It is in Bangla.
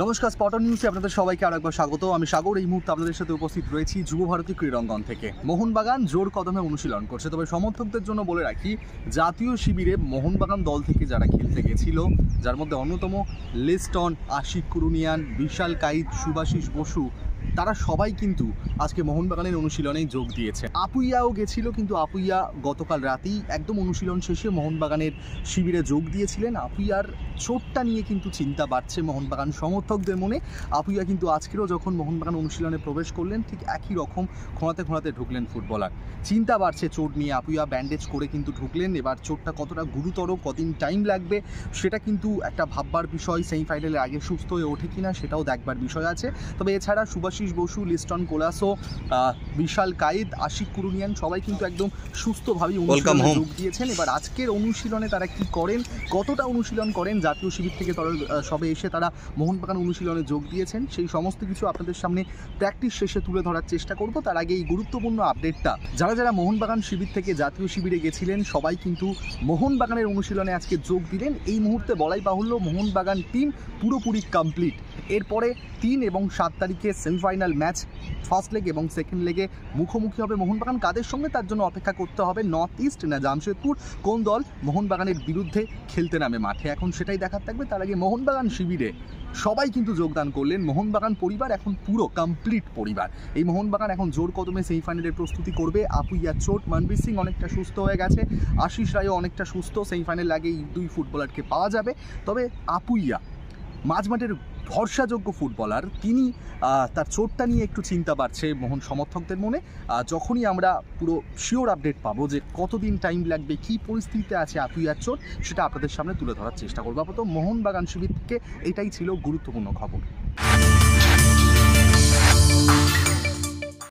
নমস্কার, স্পটন নিউজে আপনাদের সবাইকে আরেকবার স্বাগত। আমি সাগর। এই মুহূর্তে আপনাদের সাথে উপস্থিত রয়েছি যুব ভারতী ক্রীড়াঙ্গন থেকে। মোহনবাগান জোর কদমে অনুশীলন করছে। তবে সমর্থকদের জন্য বলে রাখি, জাতীয় শিবিরে মোহনবাগান দল থেকে যারা খেলতে গেছিল, যার মধ্যে অন্যতম লিস্টন, আশিক কুরুনিয়ান, বিশাল কাইত, সুভাশিস বসু, তারা সবাই কিন্তু আজকে মোহনবাগানের অনুশীলনে যোগ দিয়েছে। আপুইয়াও গেছিল, কিন্তু আপুইয়া গতকাল রাতেই একদম অনুশীলন শেষে মোহনবাগানের শিবিরে যোগ দিয়েছিলেন। আপুইয়ার চোটটা নিয়ে কিন্তু চিন্তা বাড়ছে মোহনবাগান সমর্থকদের মনে। আপুইয়া কিন্তু আজকেরও যখন মোহনবাগান অনুশীলনে প্রবেশ করলেন, ঠিক একই রকম খোঁড়াতে ঢুকলেন ফুটবলার। চিন্তা বাড়ছে চোট নিয়ে। আপুইয়া ব্যান্ডেজ করে কিন্তু ঢুকলেন। এবার চোটটা কতটা গুরুতর, কদিন টাইম লাগবে সেটা কিন্তু একটা ভাববার বিষয়। সেমিফাইনালের আগে সুস্থ হয়ে ওঠে কিনা সেটাও দেখবার বিষয় আছে। তবে এছাড়া সুভাশিস বসু, লিস্টন কোলাসো, বিশাল কাইদ, আশিক কুরুনিয়ান সবাই কিন্তু একদম সুস্থভাবেই অনুশীলনে যোগ দিয়েছেন। এবার আজকের অনুশীলনে তারা কি করেন, কতটা অনুশীলন করেন, জাতীয় শিবির থেকে সবে এসে তারা মোহনবাগান অনুশীলনে যোগ দিয়েছেন, সেই সমস্ত কিছু আপনাদের সামনে প্র্যাকটিস শেষে তুলে ধরার চেষ্টা করব। তার আগে এই গুরুত্বপূর্ণ আপডেটটা, যারা মোহনবাগান শিবির থেকে জাতীয় শিবিরে গেছিলেন সবাই কিন্তু মোহনবাগানের অনুশীলনে আজকে যোগ দিলেন। এই মুহূর্তে বলাই বাহুল্য, মোহনবাগান টিম পুরোপুরি কমপ্লিট। এরপরে 3 এবং 7 তারিখে সেমিফাইনাল ম্যাচ, ফার্স্ট লেগ এবং সেকেন্ড লেগে মুখোমুখি হবে মোহনবাগান। কাদের সঙ্গে তার জন্য অপেক্ষা করতে হবে। নর্থ ইস্ট না জামশেদপুর, কোন দল মোহনবাগানের বিরুদ্ধে খেলতে নামে মাঠে, এখন সেটাই দেখার থাকবে। তার আগে মোহনবাগান শিবিরে সবাই কিন্তু যোগদান করলেন। মোহনবাগান পরিবার এখন পুরো কমপ্লিট পরিবার। এই মোহনবাগান এখন জোর কদমে সেমিফাইনালের প্রস্তুতি করবে। আপুইয়ার চোট, মনবীর সিং অনেকটা সুস্থ হয়ে গেছে, আশিস রায়ও অনেকটা সুস্থ। সেমিফাইনাল আগে এই 2 ফুটবলারকে পাওয়া যাবে। তবে আপুইয়া মাঝমাঠের ভরসাযোগ্য ফুটবলার, তিনি তার চোটটা নিয়ে একটু চিন্তা বাড়ছে মোহন সমর্থকদের মনে। যখনই আমরা পুরো শিওর আপডেট পাবো যে কতদিন টাইম লাগবে, কী পরিস্থিতিতে আছে আপুইয়ার চোট, সেটা আপনাদের সামনে তুলে ধরার চেষ্টা করবো। আপাতত মোহনবাগান শিবির থেকে এটাই ছিল গুরুত্বপূর্ণ খবর।